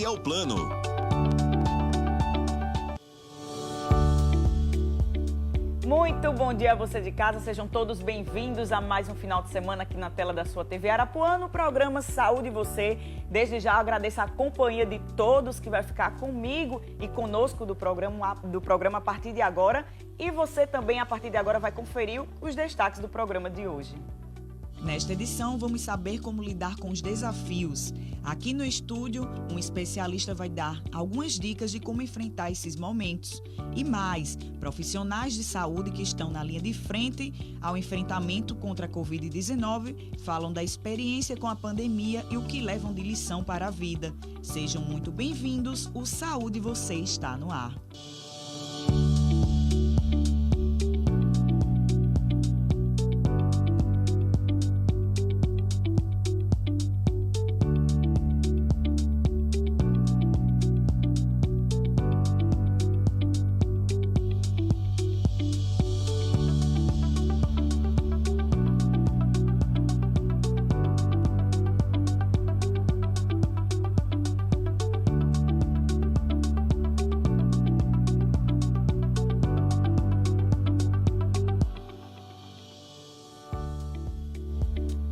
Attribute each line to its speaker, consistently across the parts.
Speaker 1: é o plano.
Speaker 2: Muito bom dia a você de casa, sejam todos bem-vindos a mais um final de semana aqui na tela da sua TV Arapuã, no programa Saúde e Você. Desde já agradeço a companhia de todos que vai ficar comigo e conosco do programa a partir de agora. E você também, a partir de agora, vai conferir os destaques do programa de hoje.
Speaker 3: Nesta edição, vamos saber como lidar com os desafios. Aqui no estúdio, um especialista vai dar algumas dicas de como enfrentar esses momentos. E mais, profissionais de saúde que estão na linha de frente ao enfrentamento contra a Covid-19 falam da experiência com a pandemia e o que levam de lição para a vida. Sejam muito bem-vindos, o Saúde Você está no ar.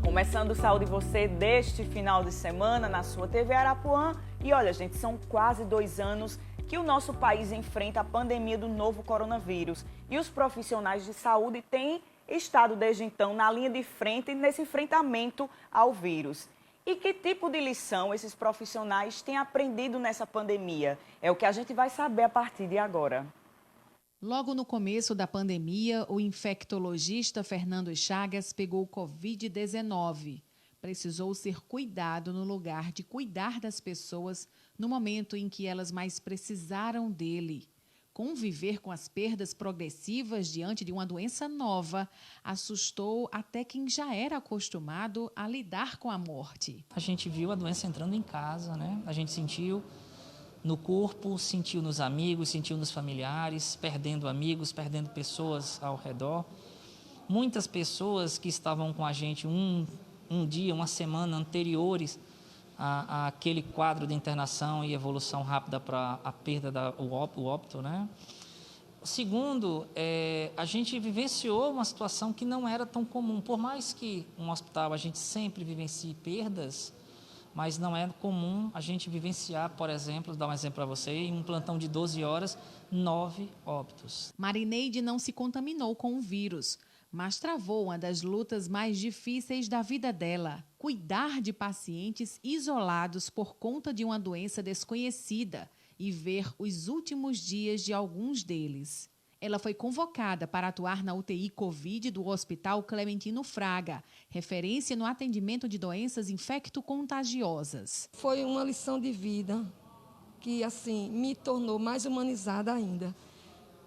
Speaker 2: Começando o Saúde Você deste final de semana na sua TV Arapuã. E olha, gente, são quase 2 anos que o nosso país enfrenta a pandemia do novo coronavírus. E os profissionais de saúde têm estado desde então na linha de frente nesse enfrentamento ao vírus. E que tipo de lição esses profissionais têm aprendido nessa pandemia? É o que a gente vai saber a partir de agora.
Speaker 4: Logo no começo da pandemia, o infectologista Fernando Chagas pegou o Covid-19. Precisou ser cuidado no lugar de cuidar das pessoas no momento em que elas mais precisaram dele. Conviver com as perdas progressivas diante de uma doença nova assustou até quem já era acostumado a lidar com a morte.
Speaker 5: A gente viu a doença entrando em casa, né? A gente sentiu no corpo, sentiu nos amigos, sentiu nos familiares, perdendo amigos, perdendo pessoas ao redor. Muitas pessoas que estavam com a gente um dia, uma semana anteriores àquele quadro de internação e evolução rápida para a perda o óbito, né? Segundo, a gente vivenciou uma situação que não era tão comum. Por mais que um hospital a gente sempre vivencie perdas, mas não é comum a gente vivenciar, por exemplo, vou dar um exemplo para você, em um plantão de 12 horas, 9 óbitos.
Speaker 4: Marineide não se contaminou com o vírus, mas travou uma das lutas mais difíceis da vida dela: cuidar de pacientes isolados por conta de uma doença desconhecida e ver os últimos dias de alguns deles. Ela foi convocada para atuar na UTI Covid do Hospital Clementino Fraga, referência no atendimento de doenças infecto-contagiosas.
Speaker 6: Foi uma lição de vida que, assim, me tornou mais humanizada ainda,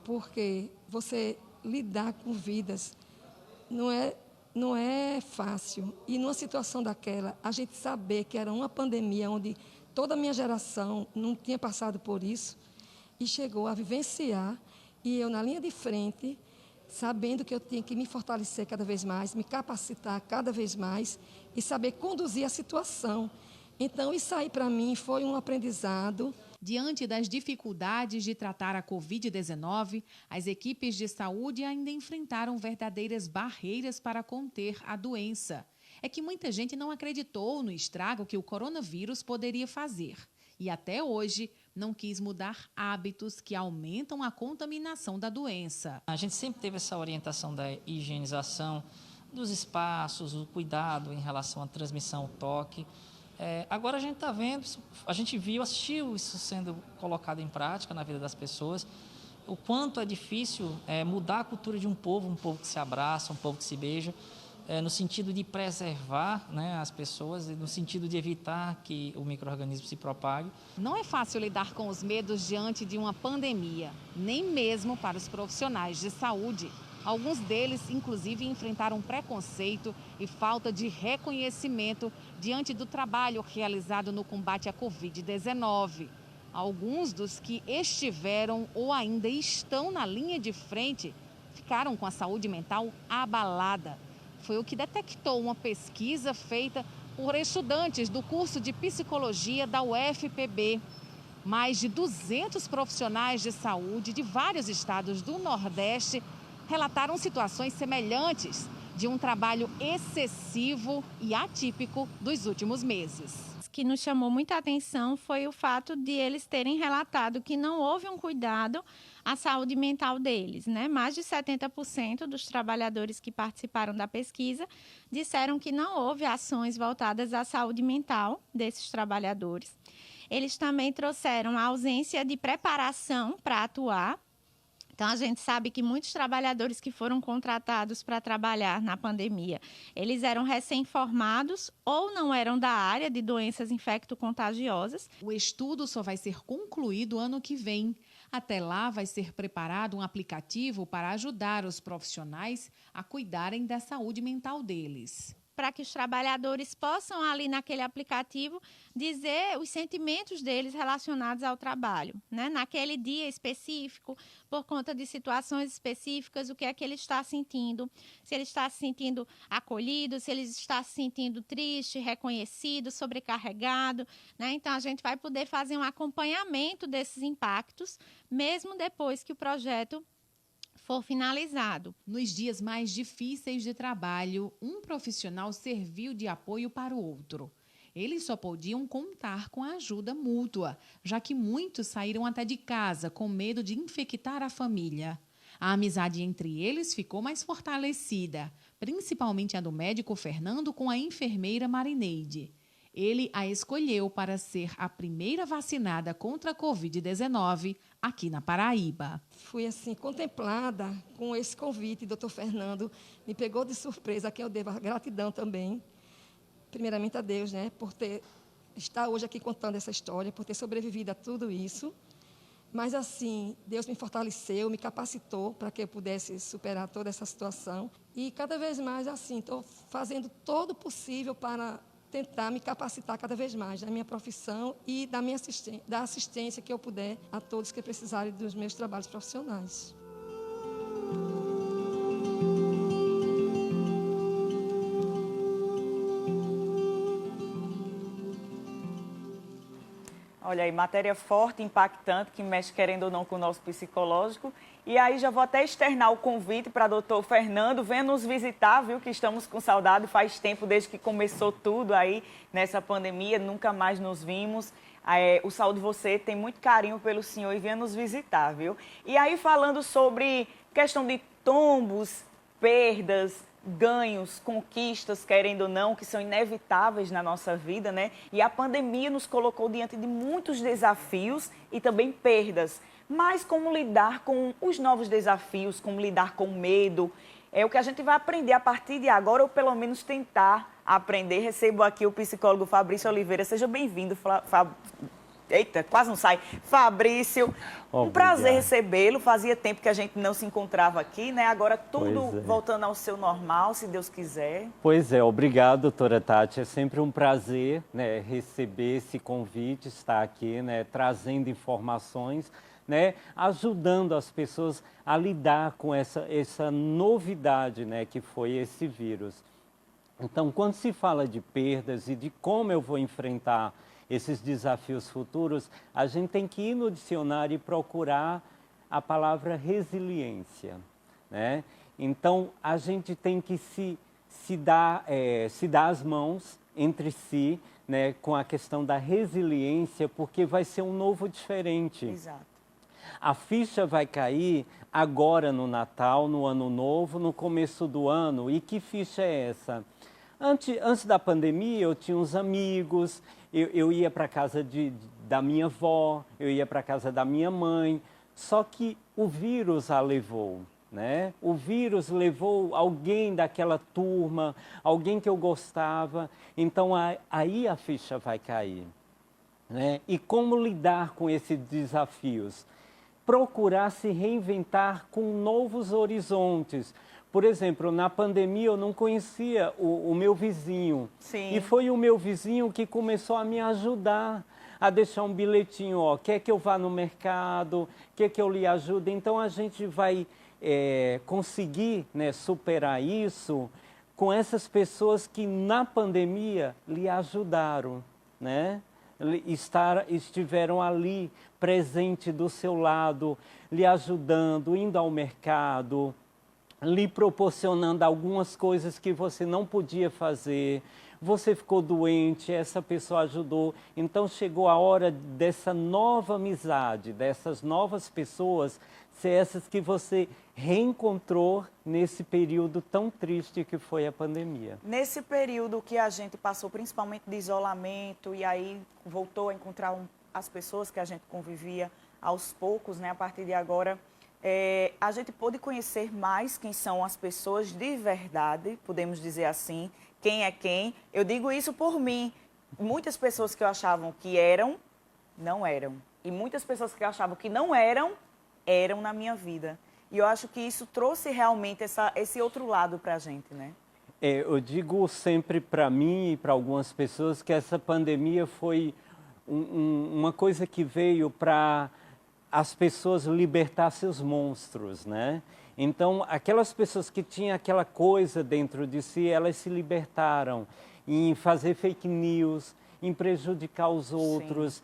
Speaker 6: porque você lidar com vidas não é fácil. E numa situação daquela, a gente saber que era uma pandemia onde toda a minha geração não tinha passado por isso e chegou a vivenciar. E eu na linha de frente, sabendo que eu tinha que me fortalecer cada vez mais, me capacitar cada vez mais e saber conduzir a situação. Então, isso aí para mim foi um aprendizado.
Speaker 4: Diante das dificuldades de tratar a Covid-19, as equipes de saúde ainda enfrentaram verdadeiras barreiras para conter a doença. É que muita gente não acreditou no estrago que o coronavírus poderia fazer. E até hoje não quis mudar hábitos que aumentam a contaminação da doença.
Speaker 5: A gente sempre teve essa orientação da higienização dos espaços, o cuidado em relação à transmissão, ao toque. Agora a gente está vendo, a gente assistiu isso sendo colocado em prática na vida das pessoas, o quanto é difícil mudar a cultura de um povo que se abraça, um povo que se beija, no sentido de preservar, né, as pessoas, no sentido de evitar que o micro-organismo se propague.
Speaker 4: Não é fácil lidar com os medos diante de uma pandemia, nem mesmo para os profissionais de saúde. Alguns deles, inclusive, enfrentaram preconceito e falta de reconhecimento diante do trabalho realizado no combate à Covid-19. Alguns dos que estiveram ou ainda estão na linha de frente ficaram com a saúde mental abalada. Foi o que detectou uma pesquisa feita por estudantes do curso de psicologia da UFPB. Mais de 200 profissionais de saúde de vários estados do Nordeste relataram situações semelhantes de um trabalho excessivo e atípico dos últimos meses.
Speaker 1: O que nos chamou muita atenção foi o fato de eles terem relatado que não houve um cuidado à saúde mental deles, né? Mais de 70% dos trabalhadores que participaram da pesquisa disseram que não houve ações voltadas à saúde mental desses trabalhadores. Eles também trouxeram a ausência de preparação para atuar. Então, a gente sabe que muitos trabalhadores que foram contratados para trabalhar na pandemia, eles eram recém-formados ou não eram da área de doenças infecto-contagiosas.
Speaker 4: O estudo só vai ser concluído ano que vem. Até lá, vai ser preparado um aplicativo para ajudar os profissionais a cuidarem da saúde mental deles.
Speaker 1: Para que os trabalhadores possam, ali naquele aplicativo, dizer os sentimentos deles relacionados ao trabalho, né? Naquele dia específico, por conta de situações específicas, o que é que ele está sentindo, se ele está se sentindo acolhido, se ele está se sentindo triste, reconhecido, sobrecarregado, né? Então, a gente vai poder fazer um acompanhamento desses impactos, mesmo depois que o projeto for finalizado.
Speaker 4: Nos dias mais difíceis de trabalho, um profissional serviu de apoio para o outro. Eles só podiam contar com a ajuda mútua, já que muitos saíram até de casa com medo de infectar a família. A amizade entre eles ficou mais fortalecida, principalmente a do médico Fernando com a enfermeira Marineide. Ele a escolheu para ser a primeira vacinada contra a Covid-19 aqui na Paraíba.
Speaker 6: Fui assim contemplada com esse convite, doutor Fernando, me pegou de surpresa, a quem eu devo a gratidão também, primeiramente a Deus, né, por estar hoje aqui contando essa história, por ter sobrevivido a tudo isso. Mas assim, Deus me fortaleceu, me capacitou para que eu pudesse superar toda essa situação. E cada vez mais assim, estou fazendo todo o possível para tentar me capacitar cada vez mais na minha profissão e da assistência que eu puder a todos que precisarem dos meus trabalhos profissionais.
Speaker 2: Olha aí, matéria forte, impactante, que mexe, querendo ou não, com o nosso psicológico. E aí já vou até externar o convite para doutor Fernando, venha nos visitar, viu, que estamos com saudade, faz tempo desde que começou tudo aí nessa pandemia, nunca mais nos vimos. O Saúde Você tem muito carinho pelo senhor e venha nos visitar, viu? E aí falando sobre questão de tombos, perdas, ganhos, conquistas, querendo ou não, que são inevitáveis na nossa vida, né? E a pandemia nos colocou diante de muitos desafios e também perdas. Mas como lidar com os novos desafios, como lidar com o medo, é o que a gente vai aprender a partir de agora, ou pelo menos tentar aprender. Recebo aqui o psicólogo Fabrício Oliveira. Seja bem-vindo, Eita, quase não sai. Fabrício, um prazer recebê-lo. Fazia tempo que a gente não se encontrava aqui, né? Agora tudo voltando ao seu normal, se Deus quiser.
Speaker 7: Pois é, obrigado, doutora Tati. É sempre um prazer, né, receber esse convite, estar aqui, né, trazendo informações, né, ajudando as pessoas a lidar com essa novidade, né, que foi esse vírus. Então, quando se fala de perdas e de como eu vou enfrentar esses desafios futuros, a gente tem que ir no dicionário e procurar a palavra resiliência, né? Então, a gente tem que se dar as mãos entre si, né, com a questão da resiliência, porque vai ser um novo diferente.
Speaker 2: Exato.
Speaker 7: A ficha vai cair agora no Natal, no Ano Novo, no começo do ano. E que ficha é essa? Antes da pandemia, eu tinha uns amigos, eu ia para a casa da minha avó, eu ia para a casa da minha mãe, só que o vírus a levou, né? O vírus levou alguém daquela turma, alguém que eu gostava, então aí a ficha vai cair, né? E como lidar com esses desafios? Procurar se reinventar com novos horizontes. Por exemplo, na pandemia eu não conhecia o meu vizinho.
Speaker 2: Sim.
Speaker 7: E foi o meu vizinho que começou a me ajudar, a deixar um bilhetinho, ó, quer que eu vá no mercado, quer que eu lhe ajude. Então a gente vai conseguir, né, superar isso com essas pessoas que na pandemia lhe ajudaram, né? Estiveram ali, presente do seu lado, lhe ajudando, indo ao mercado, lhe proporcionando algumas coisas que você não podia fazer. Você ficou doente, essa pessoa ajudou. Então chegou a hora dessa nova amizade, dessas novas pessoas, ser essas que você reencontrou nesse período tão triste que foi a pandemia.
Speaker 2: Nesse período que a gente passou principalmente de isolamento e aí voltou a encontrar as pessoas que a gente convivia aos poucos, né, a partir de agora, a gente pôde conhecer mais quem são as pessoas de verdade, podemos dizer assim, quem é quem. Eu digo isso por mim. Muitas pessoas que eu achavam que eram, não eram. E muitas pessoas que eu achava que não eram, eram na minha vida. E eu acho que isso trouxe realmente esse outro lado para a gente, né?
Speaker 7: Eu digo sempre para mim e para algumas pessoas que essa pandemia foi uma coisa que veio para as pessoas libertar seus monstros, né? Então, aquelas pessoas que tinham aquela coisa dentro de si, elas se libertaram em fazer fake news, em prejudicar os outros,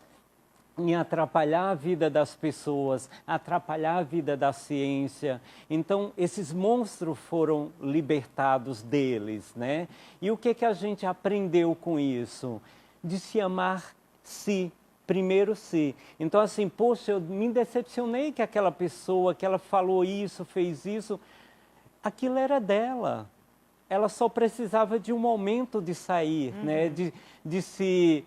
Speaker 7: em atrapalhar a vida das pessoas, atrapalhar a vida da ciência. Então, esses monstros foram libertados deles, né? E o que a gente aprendeu com isso? De se amar si. Primeiro si. Então, assim, poxa, eu me decepcionei que aquela pessoa, que ela falou isso, fez isso, aquilo era dela. Ela só precisava de um momento de sair, né? De se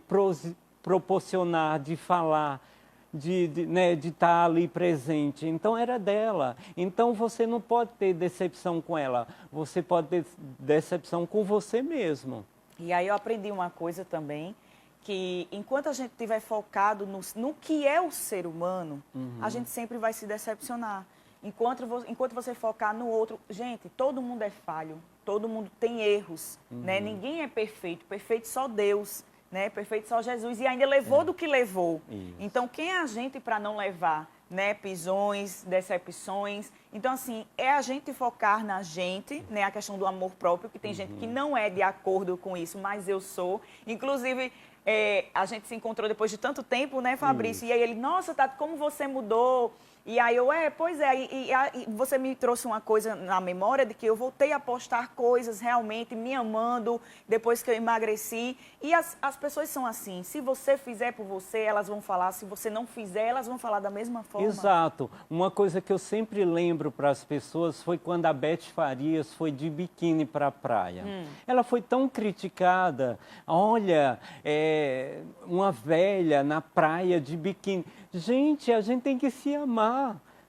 Speaker 7: proporcionar, de falar, de estar ali presente. Então, era dela. Então, você não pode ter decepção com ela. Você pode ter decepção com você mesmo.
Speaker 2: E aí eu aprendi uma coisa também, que enquanto a gente estiver focado no que é o ser humano, a gente sempre vai se decepcionar. Enquanto você focar no outro... Gente, todo mundo é falho, todo mundo tem erros, né? Ninguém é perfeito, perfeito só Deus, né? Perfeito só Jesus, e ainda levou do que levou. Isso. Então, quem é a gente para não levar, né? Pisões, decepções? Então, assim, é a gente focar na gente, né? A questão do amor próprio, que tem gente que não é de acordo com isso, mas eu sou. Inclusive... a gente se encontrou depois de tanto tempo, né, Fabrício? E aí ele, nossa, Tati, como você mudou? E aí eu, pois é, e você me trouxe uma coisa na memória de que eu voltei a postar coisas realmente me amando depois que eu emagreci. E as pessoas são assim, se você fizer por você, elas vão falar, se você não fizer, elas vão falar da mesma forma.
Speaker 7: Exato. Uma coisa que eu sempre lembro para as pessoas foi quando a Beth Farias foi de biquíni para a praia. Ela foi tão criticada, olha, uma velha na praia de biquíni. Gente, a gente tem que se amar.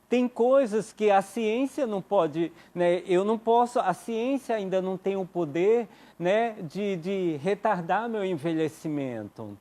Speaker 7: Tem coisas que a ciência não pode, né? Eu não posso, a ciência ainda não tem o poder, né, de retardar meu envelhecimento.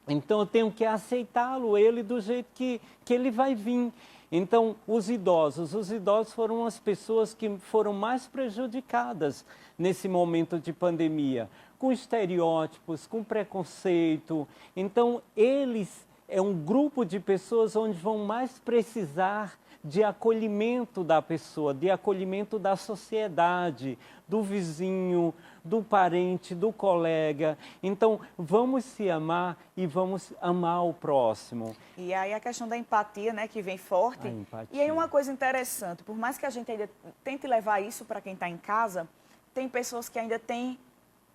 Speaker 7: Então eu tenho que aceitá-lo, ele do jeito que ele vai vir. Então, os idosos foram as pessoas que foram mais prejudicadas nesse momento de pandemia, com estereótipos, com preconceito. Então, eles é um grupo de pessoas onde vão mais precisar de acolhimento da pessoa, de acolhimento da sociedade, do vizinho, do parente, do colega. Então, vamos se amar e vamos amar o próximo.
Speaker 2: E aí a questão da empatia, né, que vem forte. E aí uma coisa interessante, por mais que a gente ainda tente levar isso para quem está em casa, tem pessoas que ainda têm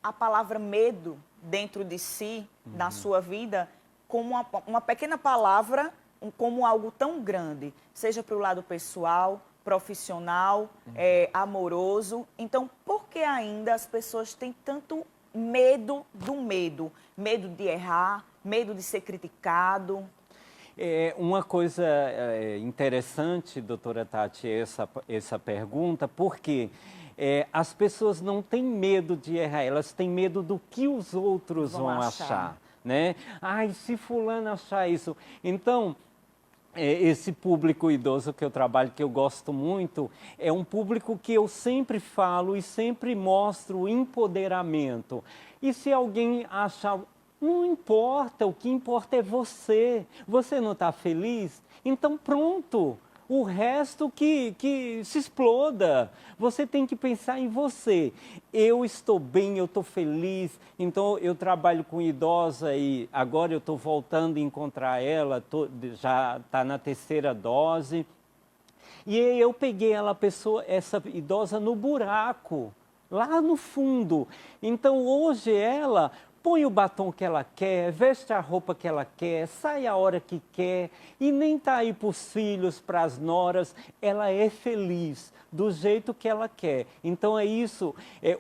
Speaker 2: a palavra medo dentro de si, na sua vida, como uma pequena palavra, como algo tão grande, seja para o lado pessoal, profissional, amoroso. Então, por que ainda as pessoas têm tanto medo do medo? Medo de errar, medo de ser criticado?
Speaker 7: Uma coisa interessante, doutora Tati, essa pergunta, porque as pessoas não têm medo de errar, elas têm medo do que os outros vão achar. Né? Ai, se fulano achar isso. Então, esse público idoso que eu trabalho, que eu gosto muito, é um público que eu sempre falo e sempre mostro empoderamento. E se alguém achar, não importa, o que importa é você. Você não está feliz? Então pronto, o resto que se exploda. Você tem que pensar em você. Eu estou bem, eu estou feliz, então eu trabalho com idosa e agora eu estou voltando a encontrar ela, já está na 3ª dose. E eu peguei essa idosa no buraco, lá no fundo. Então hoje ela põe o batom que ela quer, veste a roupa que ela quer, sai a hora que quer e nem está aí para os filhos, para as noras. Ela é feliz do jeito que ela quer. Então é isso,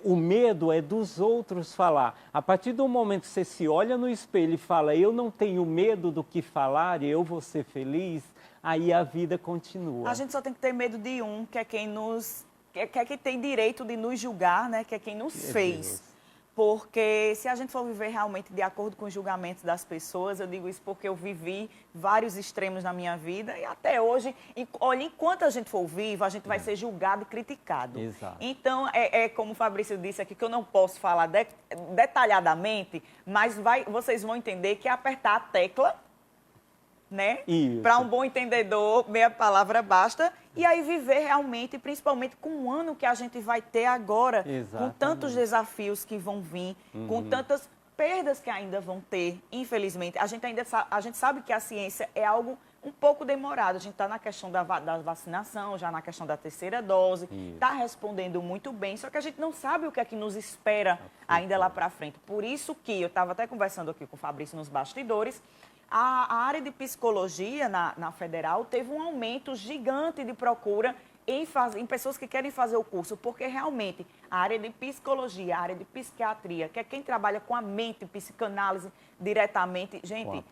Speaker 7: o medo é dos outros falar. A partir do momento que você se olha no espelho e fala, eu não tenho medo do que falar, eu vou ser feliz, aí a vida continua.
Speaker 2: A gente só tem que ter medo de um, que é quem quem tem direito de nos julgar, né? Que é quem nos fez. Porque se a gente for viver realmente de acordo com os julgamentos das pessoas, eu digo isso porque eu vivi vários extremos na minha vida e até hoje, olha, enquanto a gente for vivo, a gente vai ser julgado e criticado.
Speaker 7: Exato.
Speaker 2: Então, como o Fabrício disse aqui, que eu não posso falar detalhadamente, mas vocês vão entender que é apertar a tecla, né? Para um bom entendedor, meia palavra basta. E aí viver realmente, principalmente com o ano que a gente vai ter agora, com tantos desafios que vão vir, com tantas perdas que ainda vão ter, infelizmente. A gente sabe que a ciência é algo um pouco demorado. A gente está na questão da vacinação, já na questão da 3ª dose, está respondendo muito bem, só que a gente não sabe o que é que nos espera ainda lá para frente. Por isso que eu estava até conversando aqui com o Fabrício nos bastidores, a área de psicologia na Federal teve um aumento gigante de procura em pessoas que querem fazer o curso, porque realmente a área de psicologia, a área de psiquiatria, que é quem trabalha com a mente, psicanálise diretamente, gente,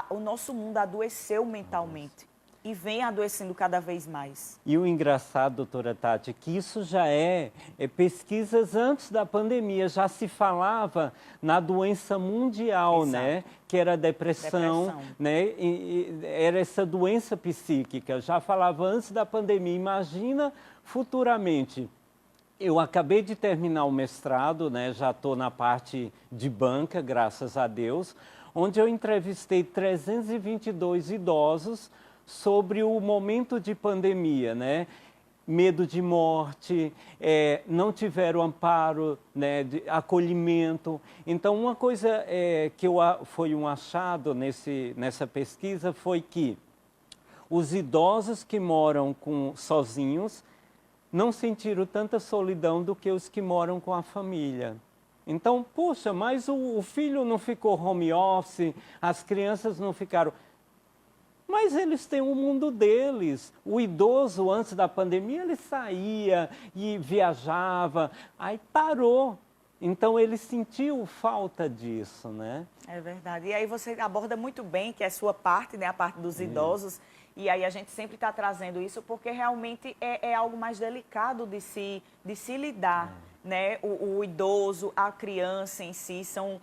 Speaker 2: o nosso mundo adoeceu mentalmente. E vem adoecendo cada vez mais.
Speaker 7: E o engraçado, doutora Tati, é que isso já é pesquisas antes da pandemia, já se falava na doença mundial, né? Que era a depressão. Né? E era essa doença psíquica, já falava antes da pandemia. Imagina futuramente. Eu acabei de terminar o mestrado, né? Já estou na parte de banca, graças a Deus, onde eu entrevistei 322 idosos sobre o momento de pandemia, né? Medo de morte, não tiveram amparo, né, de acolhimento. Então, uma coisa que foi um achado nessa pesquisa foi que os idosos que moram sozinhos não sentiram tanta solidão do que os que moram com a família. Então, poxa, mas o filho não ficou home office, as crianças não ficaram... Mas eles têm o mundo deles. O idoso, antes da pandemia, ele saía e viajava, aí parou. Então, ele sentiu falta disso, né?
Speaker 2: É verdade. E aí você aborda muito bem, que é a sua parte, né? A parte dos idosos. E aí a gente sempre está trazendo isso porque realmente é algo mais delicado de se lidar, né? O idoso, a criança em si, são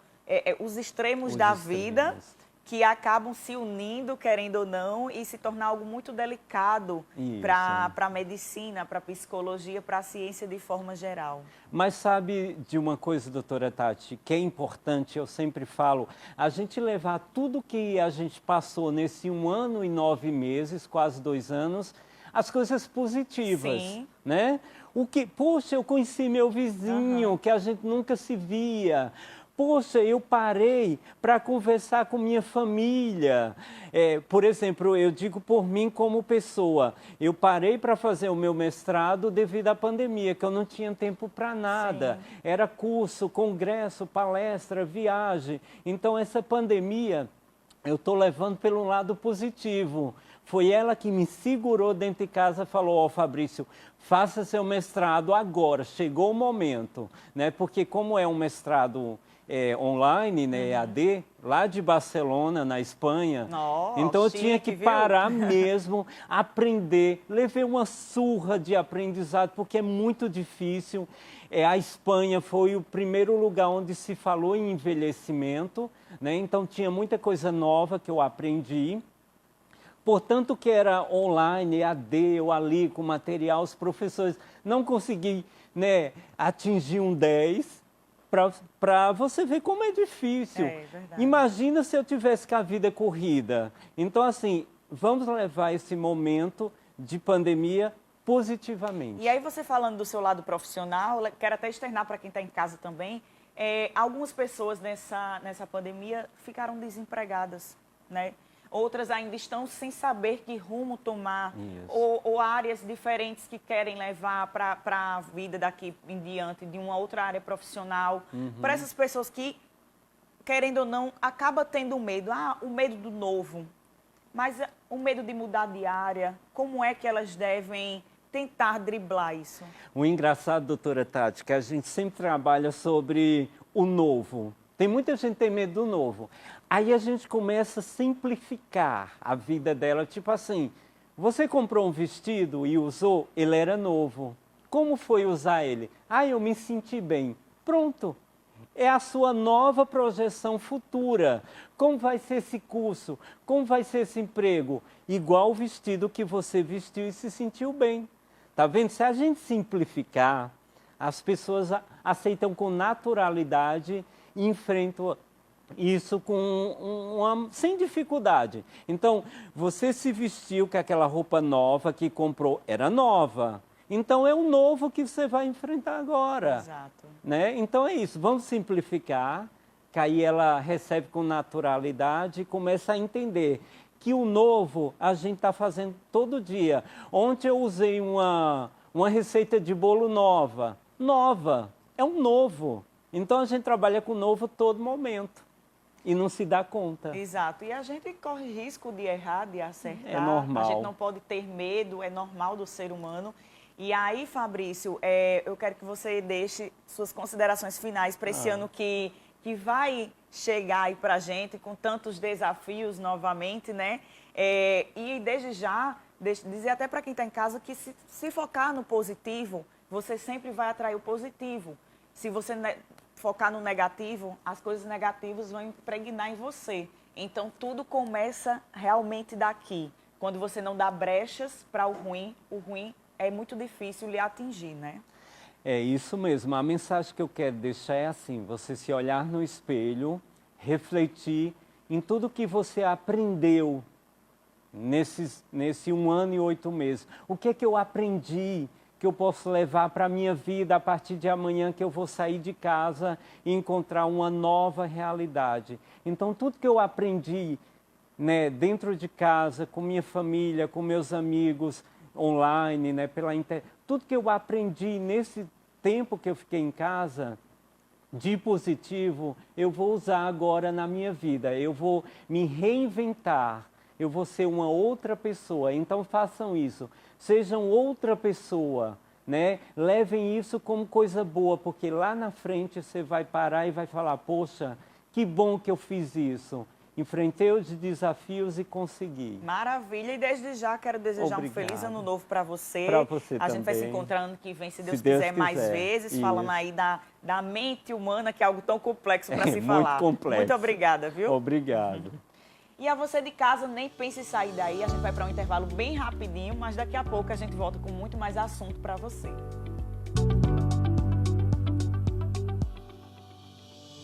Speaker 2: os extremos da vida, que acabam se unindo, querendo ou não, e se tornar algo muito delicado para a medicina, para a psicologia, para a ciência de forma geral.
Speaker 7: Mas sabe de uma coisa, doutora Tati, que é importante, eu sempre falo, a gente levar tudo que a gente passou nesse 1 ano e 9 meses, quase 2 anos, as coisas positivas, né? Poxa, eu conheci meu vizinho, que a gente nunca se via. Poxa, eu parei para conversar com minha família. Por exemplo, eu digo por mim como pessoa. Eu parei para fazer o meu mestrado devido à pandemia, que eu não tinha tempo para nada. Era curso, congresso, palestra, viagem. Então, essa pandemia, eu estou levando pelo lado positivo. Foi ela que me segurou dentro de casa e falou, ó, Fabrício, faça seu mestrado agora, chegou o momento. Né? Porque como é um mestrado... online, né, EAD, lá de Barcelona, na Espanha.
Speaker 2: Nossa,
Speaker 7: então eu tinha que parar mesmo, aprender. Levei uma surra de aprendizado, porque é muito difícil. A Espanha foi o primeiro lugar onde se falou em envelhecimento, né? Então tinha muita coisa nova que eu aprendi. Portanto, que era online, EAD, eu ali com material, os professores não consegui, né, atingir um 10, para você ver como é difícil. Imagina se eu tivesse com a vida corrida. Então, assim, vamos levar esse momento de pandemia positivamente.
Speaker 2: E aí você falando do seu lado profissional, quero até externar para quem está em casa também, algumas pessoas nessa pandemia ficaram desempregadas, né? Outras ainda estão sem saber que rumo tomar, ou áreas diferentes que querem levar para a vida daqui em diante, de uma outra área profissional. Para essas pessoas que, querendo ou não, acaba tendo medo, o medo do novo, mas o medo de mudar de área, como é que elas devem tentar driblar isso?
Speaker 7: O engraçado, doutora Tati, que a gente sempre trabalha sobre o novo. Tem muita gente que tem medo do novo. Aí a gente começa a simplificar a vida dela, tipo assim, você comprou um vestido e usou, ele era novo. Como foi usar ele? Eu me senti bem. Pronto. É a sua nova projeção futura. Como vai ser esse curso? Como vai ser esse emprego? Igual o vestido que você vestiu e se sentiu bem. Tá vendo? Se a gente simplificar, as pessoas aceitam com naturalidade e enfrentam isso sem dificuldade. Então, você se vestiu com aquela roupa nova que comprou, era nova. Então, é o novo que você vai enfrentar agora.
Speaker 2: Exato.
Speaker 7: Né? Então, é isso. Vamos simplificar, que aí ela recebe com naturalidade e começa a entender que o novo a gente está fazendo todo dia. Ontem eu usei uma receita de bolo nova. Nova, é um novo. Então, a gente trabalha com novo todo momento. E não se dá conta.
Speaker 2: Exato. E a gente corre risco de errar, de acertar.
Speaker 7: É normal.
Speaker 2: A gente não pode ter medo, é normal do ser humano. E aí, Fabrício, eu quero que você deixe suas considerações finais para esse ano que vai chegar aí para a gente com tantos desafios novamente, né? E desde já, dizer até para quem está em casa que se focar no positivo, você sempre vai atrair o positivo. Se você focar no negativo, as coisas negativas vão impregnar em você. Então, tudo começa realmente daqui. Quando você não dá brechas para o ruim é muito difícil lhe atingir, né?
Speaker 7: É isso mesmo. A mensagem que eu quero deixar é assim, você se olhar no espelho, refletir em tudo que você aprendeu nesse 1 ano e 8 meses. O que é que eu aprendi que eu posso levar para a minha vida a partir de amanhã que eu vou sair de casa e encontrar uma nova realidade. Então, tudo que eu aprendi, né, dentro de casa, com minha família, com meus amigos, online, né, pela internet, tudo que eu aprendi nesse tempo que eu fiquei em casa, de positivo, eu vou usar agora na minha vida. Eu vou me reinventar, eu vou ser uma outra pessoa. Então, façam isso. Sejam outra pessoa, né? Levem isso como coisa boa, porque lá na frente você vai parar e vai falar, poxa, que bom que eu fiz isso. Enfrentei os desafios e consegui.
Speaker 2: Maravilha, e desde já quero desejar
Speaker 7: Obrigado.
Speaker 2: um feliz ano novo para você.
Speaker 7: Para você também.
Speaker 2: A gente vai se encontrar ano que vem, se Deus
Speaker 7: Deus
Speaker 2: quiser, mais
Speaker 7: quiser.
Speaker 2: vezes,
Speaker 7: Isso.
Speaker 2: falando aí da mente humana, que é algo tão complexo para se falar.
Speaker 7: Muito complexo.
Speaker 2: Muito obrigada, viu?
Speaker 7: Obrigado.
Speaker 2: E a você de casa, nem pense em sair daí. A gente vai para um intervalo bem rapidinho, mas daqui a pouco a gente volta com muito mais assunto para você.